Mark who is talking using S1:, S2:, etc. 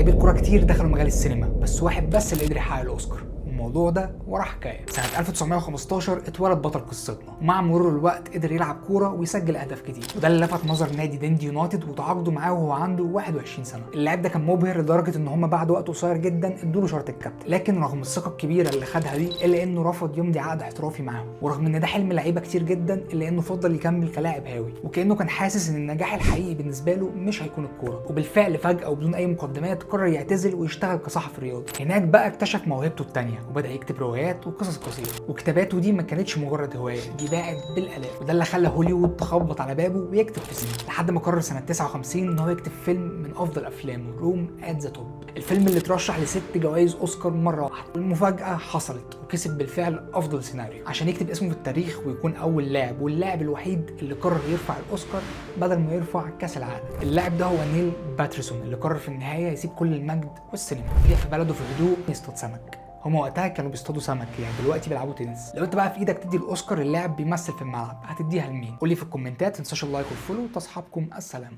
S1: لعيبه كوره كتير دخلوا مجال السينما، بس واحد بس اللي قدر يحقق الاوسكار. الموضوع ده وراه حكايه. سنه 1915 اتولد بطل قصتنا، ومع مرور الوقت قدر يلعب كوره ويسجل اهداف كتير، وده اللي لفت نظر نادي دندي يونايتد وتعاقدوا معاه وهو عنده 21 سنه. اللاعب ده كان مبهر لدرجه ان هم بعد وقت قصير جدا ادوا له شرط الكابتن، لكن رغم الثقه الكبيره اللي خدها دي الا انه رفض يمضي عقد احترافي معاهم، ورغم ان ده حلم لعيبه كتير جدا الا انه فضل يكمل كلاعب هاوي، وكانه كان حاسس ان النجاح الحقيقي بالنسبه له مش هيكون الكوره. وبالفعل فجاه وبدون اي مقدمات قرر يعتزل ويشتغل كصحفي رياضي. هناك بقى اكتشف موهبته الثانيه وبدا يكتب روايات وقصص قصيره، وكتاباته دي ما كانتش مجرد هوايه، دي باعت بالالاف، وده اللي خلى هوليوود تخبط على بابه ويكتب في السينما، لحد ما قرر سنه 59 ان هو يكتب فيلم من افضل افلامه، روم ات ذا توب، الفيلم اللي اترشح ل6 جوائز اوسكار مره واحده. والمفاجاه حصلت وكسب بالفعل افضل سيناريو عشان يكتب اسمه في التاريخ ويكون اول لاعب واللاعب الوحيد اللي قرر يرفع الاوسكار بدل ما يرفع كاس العالم. اللاعب ده هو نيل باتريسون، اللي قرر في النهايه يسيب كل المجد والسينما ويقف في بلده في هدوء يصطاد سمك. هما وقتها كانوا بيصطادوا سمك، يعني دلوقتي بيلعبوا تنس. لو انت بقى في ايدك تدي الاوسكار للاعب بيمثل في الملعب، هتديها لمين؟ قولي في الكومنتات. متنساش اللايك والفولو. تصحابكم السلامه.